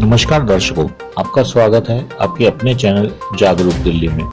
नमस्कार दर्शकों, आपका स्वागत है आपके अपने चैनल जागरूक दिल्ली में।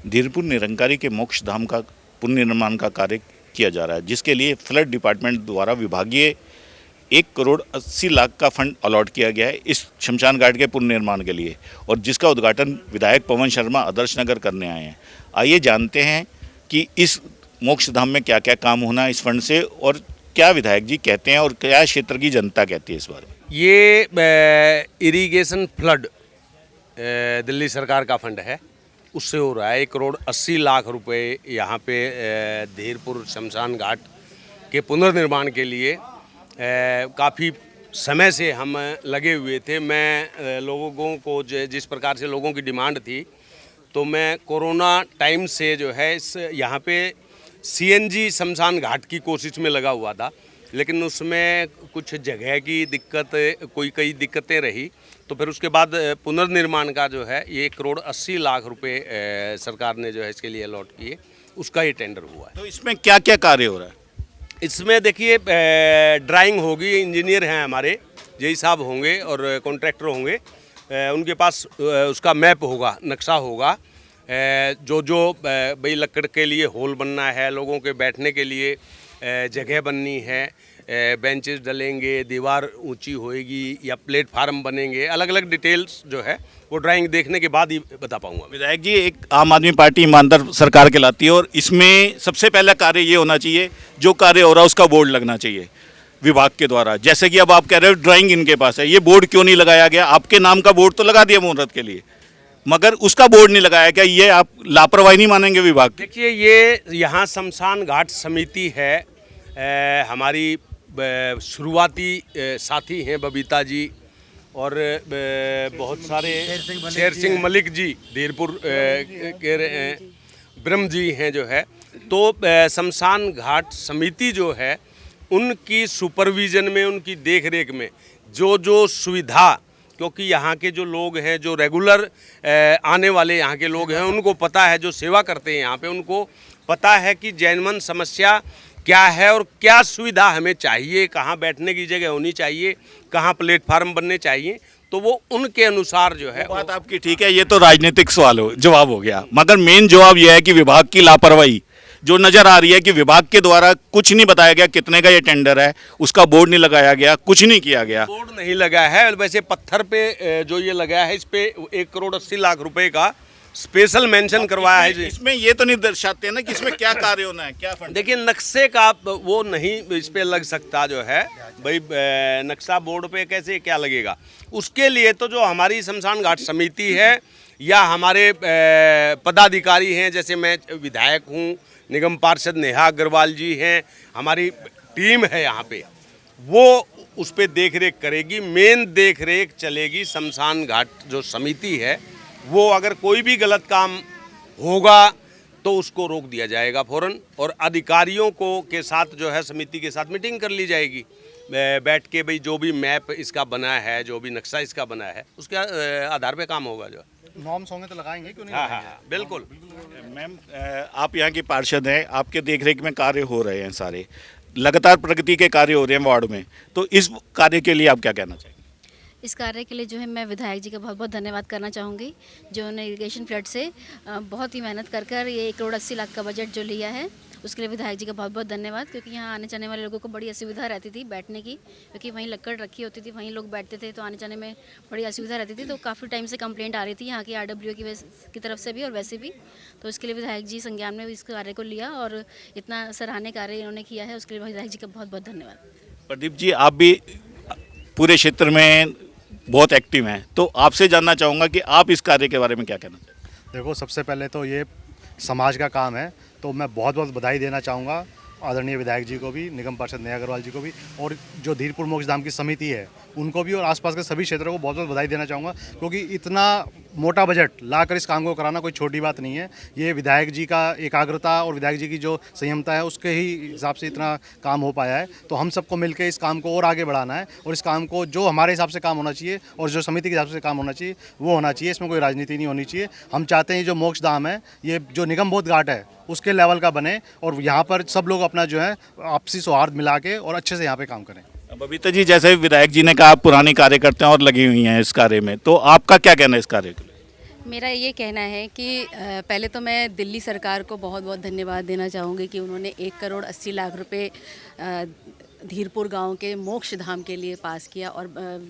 धीरपुर निरंकारी के मोक्ष धाम का पुनर्निर्माण का कार्य किया जा रहा है, जिसके लिए फ्लड डिपार्टमेंट द्वारा विभागीय 1,80,00,000 का फंड अलॉट किया गया है इस शमशान घाट के पुनर्निर्माण के लिए, और जिसका उद्घाटन विधायक पवन शर्मा आदर्श नगर करने आए हैं। आइए जानते हैं कि इस मोक्ष धाम में क्या क्या काम होना है इस फंड से, और क्या विधायक जी कहते हैं और क्या क्षेत्र की जनता कहती है इस बारे में। ये इरिगेशन फ्लड दिल्ली सरकार का फंड है, उससे हो रहा है। 1,80,00,000 रुपए यहाँ पे धीरपुर शमशान घाट के पुनर्निर्माण के लिए काफ़ी समय से हम लगे हुए थे। मैं लोगों को जिस प्रकार से लोगों की डिमांड थी, तो मैं कोरोना टाइम से जो है इस यहाँ पे सीएनजी शमशान घाट की कोशिश में लगा हुआ था, लेकिन उसमें कुछ जगह की दिक्कत, कई दिक्कतें रही। तो फिर उसके बाद पुनर्निर्माण का जो है ये 1,80,00,000 रुपए सरकार ने जो है इसके लिए अलॉट किए, उसका ये टेंडर हुआ है। तो इसमें क्या क्या कार्य हो रहा है? इसमें देखिए ड्राइंग होगी, इंजीनियर हैं हमारे, जेई साहब होंगे और कॉन्ट्रैक्टर होंगे, उनके पास उसका मैप होगा, नक्शा होगा, जो भाई लकड़ के लिए होल बनना है, लोगों के बैठने के लिए जगह बननी है, बेंचेस डलेंगे, दीवार ऊंची होएगी या प्लेटफार्म बनेंगे, अलग अलग डिटेल्स जो है वो ड्राइंग देखने के बाद ही बता पाऊंगा। विधायक जी, एक आम आदमी पार्टी ईमानदार सरकार कहलाती है, और इसमें सबसे पहला कार्य ये होना चाहिए, जो कार्य हो रहा है उसका बोर्ड लगना चाहिए विभाग के द्वारा। जैसे कि अब आप कह रहे हो ड्राइंग इनके पास है, ये बोर्ड क्यों नहीं लगाया गया? आपके नाम का बोर्ड तो लगा दिया मुहूर्त के लिए, मगर उसका बोर्ड नहीं लगाया गया। ये आप लापरवाही नहीं मानेंगे विभाग? देखिए, ये यहाँ शमशान घाट समिति है, हमारी शुरुआती साथी हैं बबीता जी और बहुत सारे शेर सिंह मलिक जी धीरपुर के ब्रह्म जी हैं जो है। तो शमशान घाट समिति जो है, उनकी सुपरविज़न में, उनकी देखरेख में जो सुविधा, क्योंकि यहाँ के जो लोग हैं, जो रेगुलर आने वाले यहाँ के लोग हैं, उनको पता है, जो सेवा करते हैं यहाँ पे, उनको पता है कि जैनमन समस्या क्या है और क्या सुविधा हमें चाहिए, कहाँ बैठने की जगह होनी चाहिए, कहाँ प्लेटफार्म बनने चाहिए। तो वो उनके अनुसार जो है। बात आपकी ठीक है, ये तो राजनीतिक जवाब हो गया, मगर मेन जवाब यह है कि विभाग की लापरवाही जो नज़र आ रही है कि विभाग के द्वारा कुछ नहीं बताया गया कितने का ये टेंडर है, उसका बोर्ड नहीं लगाया गया, कुछ नहीं किया गया। बोर्ड नहीं लगा है, वैसे पत्थर पे जो ये लगा है, इस पे 1,80,00,000 रुपए का स्पेशल मेंशन करवाया है। इसमें ये तो नहीं दर्शाते हैं ना कि इसमें क्या कार्य होना है, क्या फंड। देखिए, नक्शे का वो नहीं इस पे लग सकता जो है, भाई नक्शा बोर्ड पे कैसे क्या लगेगा। उसके लिए तो जो हमारी शमशान घाट समिति है या हमारे पदाधिकारी हैं, जैसे मैं विधायक हूँ, निगम पार्षद नेहा अग्रवाल जी हैं, हमारी टीम है यहाँ पे, वो उस पर देख रेख करेगी। मेन देख रेख चलेगी शमशान घाट जो समिति है, वो अगर कोई भी गलत काम होगा तो उसको रोक दिया जाएगा फ़ौरन, और अधिकारियों को के साथ जो है समिति के साथ मीटिंग कर ली जाएगी, बैठ के भाई जो भी मैप इसका बना है, जो भी नक्शा इसका बना है, उसके आधार पे काम होगा। जो नॉर्म्स होंगे तो लगाएंगे, क्यों नहीं? हाँ, बिल्कुल। मैम, आप यहाँ की पार्षद हैं, आपके देखरेख में कार्य हो रहे हैं, सारे लगातार प्रगति के कार्य हो रहे हैं वार्ड में, तो इस कार्य के लिए आप क्या कहना चाहेंगे? इस कार्य के लिए जो है मैं विधायक जी का बहुत बहुत धन्यवाद करना चाहूँगी, जो उन्होंने इरिगेशन फ्लड से बहुत ही मेहनत कर ये 1,80,00,000 का बजट जो लिया है, उसके लिए विधायक जी का बहुत बहुत धन्यवाद। क्योंकि यहाँ आने जाने वाले लोगों को बड़ी असुविधा रहती थी बैठने की, क्योंकि वहीं लक्कड़ रखी होती थी, वहीं लोग बैठते थे, तो आने जाने में बड़ी असुविधा रहती थी। तो काफ़ी टाइम से कंप्लेंट आ रही थी यहाँ की RWA की तरफ से भी और वैसे भी। तो इसके लिए विधायक जी संज्ञान में इस कार्य को लिया और इतना सराहनीय कार्य इन्होंने किया है, उसके लिए विधायक जी का बहुत बहुत धन्यवाद। प्रदीप जी, आप भी पूरे क्षेत्र में बहुत एक्टिव हैं, तो आपसे जानना चाहूँगा कि आप इस कार्य के बारे में क्या कहना चाहते हैं? देखो, सबसे पहले तो ये समाज का काम है, तो मैं बहुत बहुत बधाई देना चाहूँगा आदरणीय विधायक जी को भी, निगम पार्षद नेहा अग्रवाल जी को भी, और जो धीरपुर मोक्ष धाम की समिति है उनको भी, और आसपास के सभी क्षेत्रों को बहुत बहुत बधाई देना चाहूँगा। क्योंकि इतना मोटा बजट लाकर इस काम को कराना कोई छोटी बात नहीं है। ये विधायक जी का एकाग्रता और विधायक जी की जो संयमता है, उसके ही हिसाब से इतना काम हो पाया है। तो हम सबको मिलकर इस काम को और आगे बढ़ाना है, और इस काम को जो हमारे हिसाब से काम होना चाहिए और जो समिति के हिसाब से काम होना चाहिए वो होना चाहिए। इसमें कोई राजनीति नहीं होनी चाहिए। हम चाहते हैं जो मोक्ष धाम है, ये जो निगम बोध घाट है, उसके लेवल का बने, और यहाँ पर सब लोग अपना जो है आपसी सौहार्द मिला के और अच्छे से यहाँ पे काम करें। बबीता जी, जैसे विधायक जी ने कहा आप पुरानी कार्यकर्ता हैं और लगी हुई हैं इस कार्य में, तो आपका क्या कहना है इस कार्य के लिए? मेरा ये कहना है कि पहले तो मैं दिल्ली सरकार को बहुत बहुत धन्यवाद देना चाहूँगी कि उन्होंने 1,80,00,000 रुपए धीरपुर गांव के मोक्ष धाम के लिए पास किया, और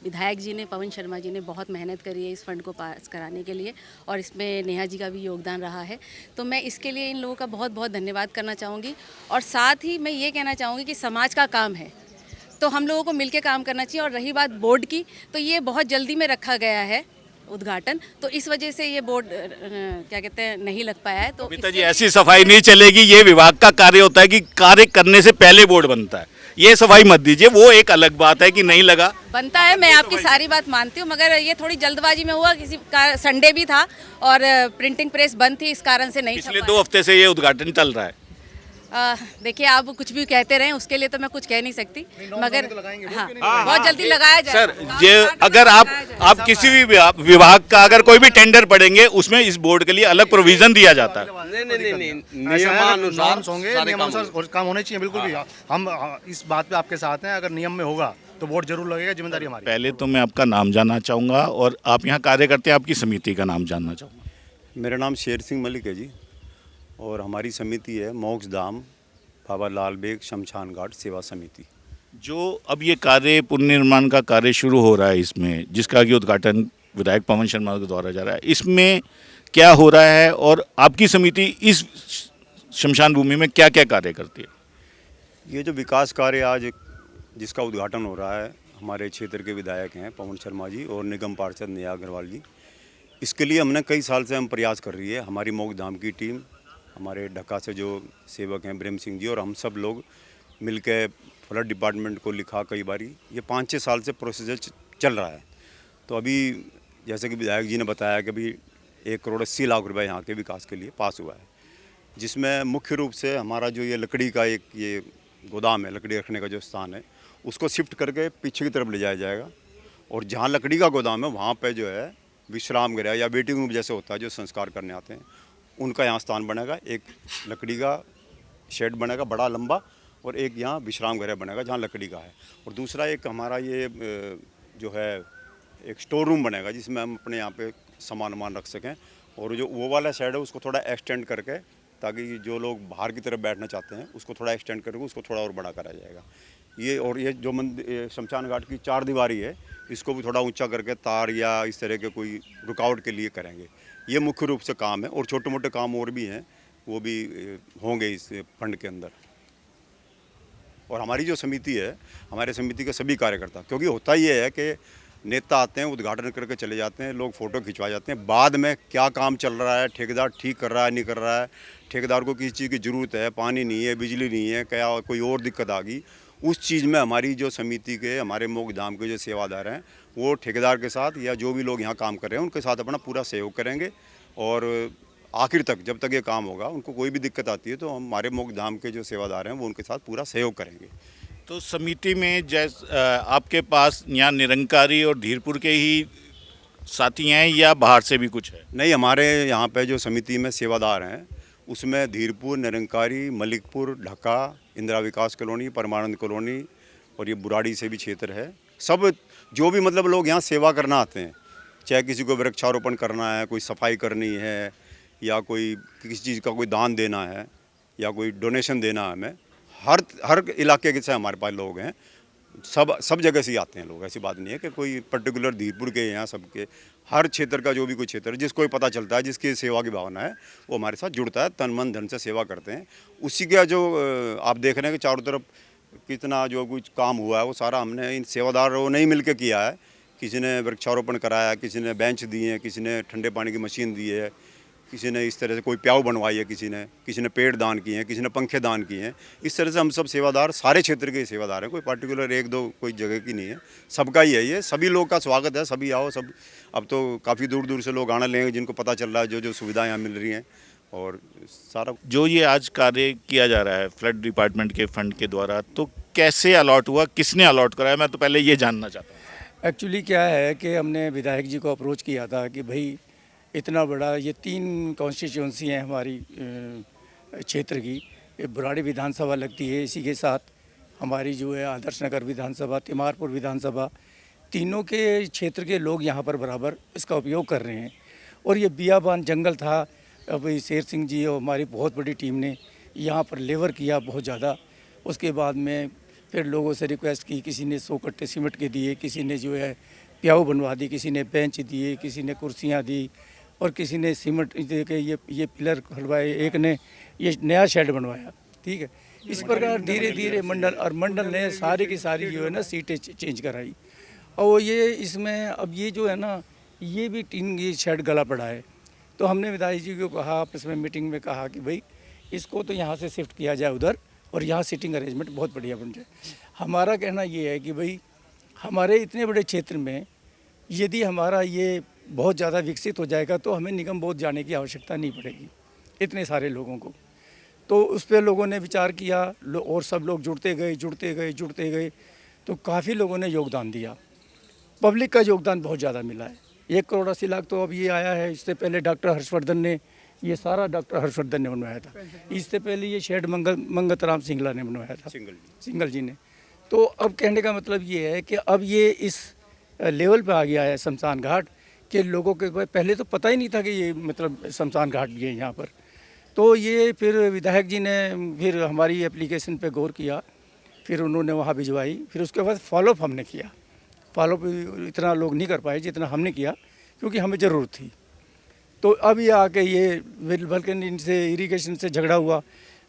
विधायक जी ने, पवन शर्मा जी ने बहुत मेहनत करी है इस फंड को पास कराने के लिए, और इसमें नेहा जी का भी योगदान रहा है। तो मैं इसके लिए इन लोगों का बहुत बहुत धन्यवाद करना चाहूँगी। और साथ ही मैं ये कहना चाहूँगी कि समाज का काम है तो हम लोगों को मिलकर काम करना चाहिए। और रही बात बोर्ड की, तो ये बहुत जल्दी में रखा गया है उद्घाटन, तो इस वजह से ये बोर्ड क्या कहते हैं नहीं लग पाया है। तो बबीता जी, ऐसी सफाई नहीं चलेगी। ये विभाग का कार्य होता है कि कार्य करने से पहले बोर्ड बनता है, ये सफाई मत दीजिए। वो एक अलग बात है कि नहीं लगा, बनता है, मैं आपकी सारी बात मानती हूँ, मगर ये थोड़ी जल्दबाजी में हुआ। किसी का संडे भी था और प्रिंटिंग प्रेस बंद थी, इस कारण से नहीं पिछले छपा 2 हफ्ते से ये उद्घाटन चल रहा है। देखिए, आप कुछ भी कहते रहें, उसके लिए तो मैं कुछ कह नहीं सकती, मगर हाँ, बहुत जल्दी लगाया जाए। सर, ये अगर आप किसी भी विभाग का अगर कोई भी टेंडर पड़ेंगे, उसमें इस बोर्ड के लिए अलग प्रोविजन दिया जाता है। नहीं, नियमानुसार नियमानुसार होंगे, सारे काम नियमानुसार काम होने चाहिए, बिल्कुल भी। हम इस बात पे आपके साथ हैं। अगर नियम में होगा तो वोट जरूर लगेगा, जिम्मेदारी हमारी। पहले तो मैं आपका नाम जानना चाहूँगा और आप यहाँ कार्य करते हैं, आपकी समिति का नाम जानना चाहूँगा। मेरा नाम शेर सिंह मलिक है जी, और हमारी समिति है मोक्ष धाम बाबा लाल बेग शमशान घाट सेवा समिति। जो अब ये कार्य पुनर्निर्माण का कार्य शुरू हो रहा है, इसमें जिसका कि उद्घाटन विधायक पवन शर्मा के द्वारा जा रहा है, इसमें क्या हो रहा है और आपकी समिति इस शमशान भूमि में क्या क्या कार्य करती है? ये जो विकास कार्य आज जिसका उद्घाटन हो रहा है, हमारे क्षेत्र के विधायक हैं पवन शर्मा जी और निगम पार्षद नेहा अग्रवाल जी। इसके लिए हमने कई साल से हम प्रयास कर रही है। हमारी मोक्ष धाम की टीम, हमारे ढक्का से जो सेवक हैं ब्रह्म सिंह जी और हम सब लोग मिलकर फ्लड डिपार्टमेंट को लिखा कई बारी। ये 5-6 साल से प्रोसीजर चल रहा है। तो अभी जैसे कि विधायक जी ने बताया कि अभी 1,80,00,000 रुपये यहाँ के विकास के लिए पास हुआ है, जिसमें मुख्य रूप से हमारा जो ये लकड़ी का एक ये गोदाम है, लकड़ी रखने का जो स्थान है, उसको शिफ्ट करके पीछे की तरफ ले जाया जाएगा। और जहाँ लकड़ी का गोदाम है वहाँ पे जो है विश्राम गृह या वेटिंग रूम जैसे होता है, जो संस्कार करने आते हैं, उनका यहाँ स्थान बनेगा। एक लकड़ी का शेड बनेगा बड़ा लंबा, और एक यहाँ विश्राम गृह बनेगा जहाँ लकड़ी का है। और दूसरा एक हमारा ये जो है एक स्टोर रूम बनेगा, जिसमें हम अपने यहाँ पे सामान रख सकें। और जो वो वाला शेड है उसको थोड़ा एक्सटेंड करके, ताकि जो लोग बाहर की तरफ बैठना चाहते हैं उसको थोड़ा एक्सटेंड करके उसको थोड़ा और बड़ा करा जाएगा। ये जो शमशान घाट की 4 दीवारी है, इसको भी थोड़ा ऊंचा करके तार या इस तरह के कोई रुकावट के लिए करेंगे। ये मुख्य रूप से काम है, और छोटे मोटे काम और भी हैं, वो भी होंगे इस फंड के अंदर। और हमारी जो समिति है, हमारे समिति के सभी कार्यकर्ता, क्योंकि होता ये है कि नेता आते हैं, उद्घाटन करके चले जाते हैं, लोग फ़ोटो खिंचवा जाते हैं, बाद में क्या काम चल रहा है, ठेकेदार ठीक कर रहा है नहीं कर रहा है, ठेकेदार को किसी चीज़ की ज़रूरत है, पानी नहीं है, बिजली नहीं है, क्या कोई और दिक्कत आ गई, उस चीज़ में हमारी जो समिति के, हमारे मोक्ष धाम के जो सेवादार हैं, वो ठेकेदार के साथ या जो भी लोग यहाँ काम कर रहे हैं उनके साथ अपना पूरा सहयोग करेंगे। और आखिर तक, जब तक ये काम होगा, उनको कोई भी दिक्कत आती है तो हमारे मोक्ष धाम के जो सेवादार हैं वो उनके साथ पूरा सहयोग करेंगे। तो समिति में आपके पास यहाँ निरंकारी और धीरपुर के ही साथी हैं या बाहर से भी कुछ है? नहीं, हमारे यहाँ पे जो समिति में सेवादार हैं उसमें धीरपुर, निरंकारी, मलिकपुर, ढक्का, इंदिरा विकास कॉलोनी, परमानंद कॉलोनी और ये बुराड़ी से भी क्षेत्र है। सब जो भी मतलब लोग यहाँ सेवा करना आते हैं, चाहे किसी को वृक्षारोपण करना है, कोई सफाई करनी है, या कोई किसी चीज़ का कोई दान देना है, या कोई डोनेशन देना है, हमें हर इलाके के से हमारे पास लोग हैं। सब जगह से ही आते हैं लोग। ऐसी बात नहीं है कि कोई पर्टिकुलर धीरपुर के यहाँ, सबके हर क्षेत्र का जो भी कोई क्षेत्र है, जिसको भी पता चलता है, जिसकी सेवा की भावना है, वो हमारे साथ जुड़ता है, तन मन धन से सेवा करते हैं। उसी का जो आप देख रहे हैं कि चारों तरफ कितना जो कुछ काम हुआ है, वो सारा हमने इन सेवादारों ने ही मिल के किया है। किसी ने वृक्षारोपण कराया, किसी ने बेंच दिए हैं, किसी ने ठंडे पानी की मशीन दी है, किसी ने इस तरह से कोई प्याऊ बनवाई है, किसी ने पेड़ दान किए हैं, किसी ने पंखे दान किए हैं। इस तरह से हम सब सेवादार, सारे क्षेत्र के सेवादार हैं, कोई पर्टिकुलर 1-2 कोई जगह की नहीं है, सबका ही है ये। सभी लोग का स्वागत है, सभी आओ। सब अब तो काफ़ी दूर दूर से लोग आना लेंगे, जिनको पता चल रहा है जो सुविधाएँ यहाँ मिल रही हैं। और सारा जो ये आज कार्य किया जा रहा है फ्लड डिपार्टमेंट के फंड के द्वारा, तो कैसे अलॉट हुआ, किसने अलॉट कराया, मैं तो पहले ये जानना चाहता हूँ। एक्चुअली क्या है कि हमने विधायक जी को अप्रोच किया था कि भाई इतना बड़ा, ये 3 कॉन्स्टिट्यूंसी हैं हमारी क्षेत्र की, बुराड़ी विधानसभा लगती है, इसी के साथ हमारी जो है आदर्श नगर विधानसभा, तिमारपुर विधानसभा, तीनों के क्षेत्र के लोग यहाँ पर बराबर इसका उपयोग कर रहे हैं। और ये बियाबान जंगल था, अब शेर सिंह जी और हमारी बहुत बड़ी टीम ने यहाँ पर लेबर किया बहुत ज़्यादा। उसके बाद में फिर लोगों से रिक्वेस्ट की, किसी ने 100 कट्टे सीमेंट के दिए, किसी ने जो है प्याऊ बनवा दी, किसी ने बेंच दिए, किसी ने कुर्सियाँ दी और किसी ने सीमेंट दे के ये पिलर हलवाए, एक ने ये नया शेड बनवाया। ठीक है, इस प्रकार धीरे धीरे मंडल ने सारी की सारी जो है ना सीटें चेंज कराई। और ये इसमें अब ये जो है ना, ये भी टीन ये शेड गला पड़ा है। तो हमने विधायक जी को कहा, आपस में मीटिंग में कहा कि भाई इसको तो यहाँ से शिफ्ट किया जाए उधर, और यहाँ सीटिंग अरेंजमेंट बहुत बढ़िया बन जाए। हमारा कहना ये है कि भाई हमारे इतने बड़े क्षेत्र में यदि हमारा ये बहुत ज़्यादा विकसित हो जाएगा तो हमें निगम बोध जाने की आवश्यकता नहीं पड़ेगी इतने सारे लोगों को। तो उस पर लोगों ने विचार किया और सब लोग जुड़ते गए तो काफ़ी लोगों ने योगदान दिया। पब्लिक का योगदान बहुत ज़्यादा मिला है। 1 करोड़ 80 लाख तो अब ये आया है। इससे पहले डॉक्टर हर्षवर्धन ने, ये सारा डॉक्टर हर्षवर्धन ने बनवाया था। इससे पहले ये शेड मंगत राम सिंगला ने बनवाया था, सिंगल जी ने। तो अब कहने का मतलब ये है कि अब ये इस लेवल पे आ गया है शमशान घाट के लोगों के पहले तो पता ही नहीं था कि ये मतलब शमशान घाट भी है यहाँ पर। तो ये फिर विधायक जी ने फिर हमारी एप्लीकेशन पे गौर किया, फिर उन्होंने वहाँ भिजवाई, फिर उसके बाद फॉलोअप हमने किया। फॉलोअप इतना लोग नहीं कर पाए जितना हमने किया, क्योंकि हमें ज़रूरत थी। तो अब ये आके ये बल्कि इनसे इरिगेशन से झगड़ा हुआ।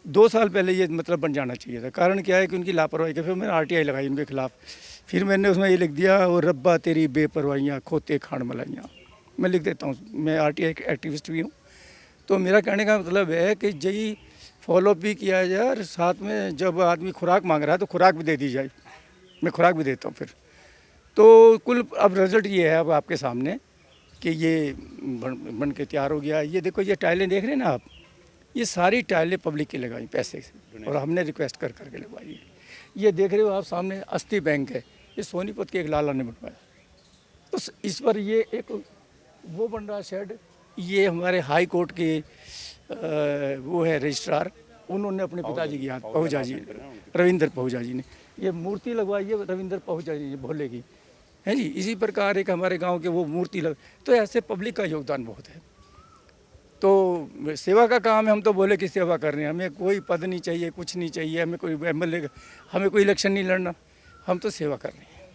2 साल पहले ये मतलब बन जाना चाहिए था। कारण क्या है कि उनकी लापरवाही के फिर मैंने RTI लगाई उनके खिलाफ। फिर मैंने उसमें ये लिख दिया, और रब्बा तेरी बेपरवाहियाँ खोते खान मलाइयाँ। मैं लिख देता हूँ, मैं RTI एक्टिविस्ट भी हूँ। तो मेरा कहने का मतलब है कि यही फॉलोअप भी किया जाए, और साथ में जब आदमी खुराक मांग रहा है तो खुराक भी दे दी जाए। मैं खुराक भी देता हूँ फिर। तो कुल अब रिजल्ट ये है अब आपके सामने कि ये बन के तैयार हो गया। ये देखो, ये टाइलें देख रहे हैं ना आप, ये सारी टाइलें पब्लिक की लगाई पैसे से, और हमने रिक्वेस्ट कर करके लगवाई है। ये देख रहे हो आप सामने अस्थि बैंक है, ये सोनीपत के एक लाला ने बनवाया। तो इस पर ये एक वो बन रहा शेड, ये हमारे हाई कोर्ट के वो है रजिस्ट्रार, उन्होंने अपने पिताजी की यहाँ पहुँचा जी, रविंद्र पहुँचा जी ने ये मूर्ति लगवाई है, रविंद्र पहुँचा जी भोले की है जी। इसी प्रकार एक हमारे गांव के वो मूर्ति लग, तो ऐसे पब्लिक का योगदान बहुत है। तो सेवा का काम है, हम तो बोले कि सेवा कर रहे हैं, हमें कोई पद नहीं चाहिए, कुछ नहीं चाहिए, हमें कोई MLA, हमें कोई इलेक्शन नहीं लड़ना, हम तो सेवा कर रहे हैं,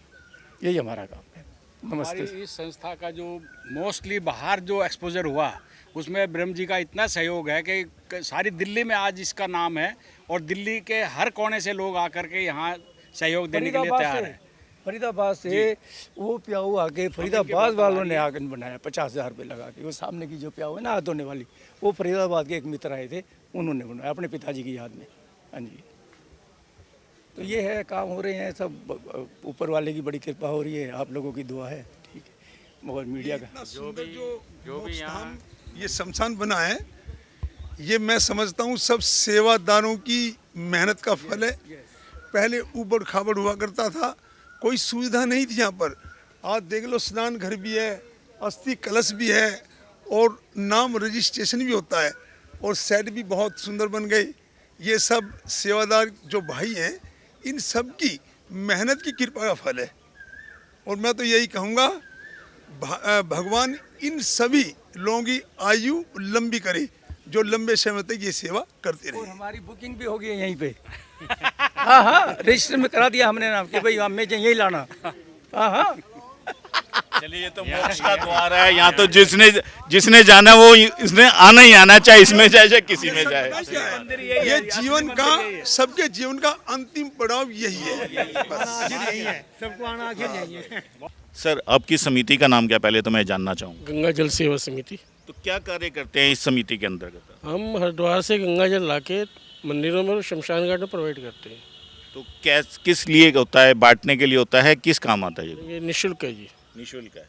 यही हमारा काम है। नमस्ते। हमारी इस संस्था का जो मोस्टली बाहर जो एक्सपोजर हुआ, उसमें ब्रह्म जी का इतना सहयोग है कि सारी दिल्ली में आज इसका नाम है, और दिल्ली के हर कोने से लोग आकर के यहाँ सहयोग देने के लिए तैयार हैं। फरीदाबाद से वो प्याऊ आके फरीदाबाद वालों ने आकर बनाया 50,000 रुपये लगा के। वो सामने की जो प्याऊ है ना हाथ धोने वाली, वो फरीदाबाद के एक मित्र आए थे, उन्होंने बनवाया अपने पिताजी की याद में। हाँ जी, तो ये है, काम हो रहे हैं सब, ऊपर वाले की बड़ी कृपा हो रही है, आप लोगों की दुआ है। ठीक है, मगर मीडिया का जो भी यहाँ ये शमशान बना है, ये मैं समझता हूँ सब सेवादारों की मेहनत का फल है। पहले ऊबड़ खाबड़ हुआ करता था, कोई सुविधा नहीं थी यहाँ पर। आज देख लो, स्नान घर भी है, अस्थि कलश भी है, और नाम रजिस्ट्रेशन भी होता है, और सेट भी बहुत सुंदर बन गई। ये सब सेवादार जो भाई हैं, इन सब की मेहनत की कृपा का फल है। और मैं तो यही कहूँगा, भगवान इन सभी लोगों की आयु लंबी करे, जो लंबे समय तक ये सेवा करते रहे। और हमारी बुकिंग भी हो गई है यहीं पे। हाँ, रजिस्टर में करा दिया हमने नाम कि भाई हमें यही लाना। हाँ। चलिए, ये तो मोक्ष का द्वार है। यहाँ तो जिसने जाना वो इसने आना ही आना, चाहे इसमें जाए चाहे किसी में जाए। ये जीवन का, सबके जीवन का अंतिम पड़ाव यही है, सबको आना आखिर यही है। सर, आपकी समिति का नाम क्या, पहले तो मैं जानना चाहूँगा। गंगा जल सेवा समिति। तो क्या कार्य करते हैं इस समिति के अंतर्गत? हम हरिद्वार से गंगा जल लाके मंदिरों में और शमशान घाट में प्रोवाइड करते हैं। तो किस लिए होता है, बांटने के लिए होता है, किस काम आता है? ये निःशुल्क है जी। निःशुल्क है।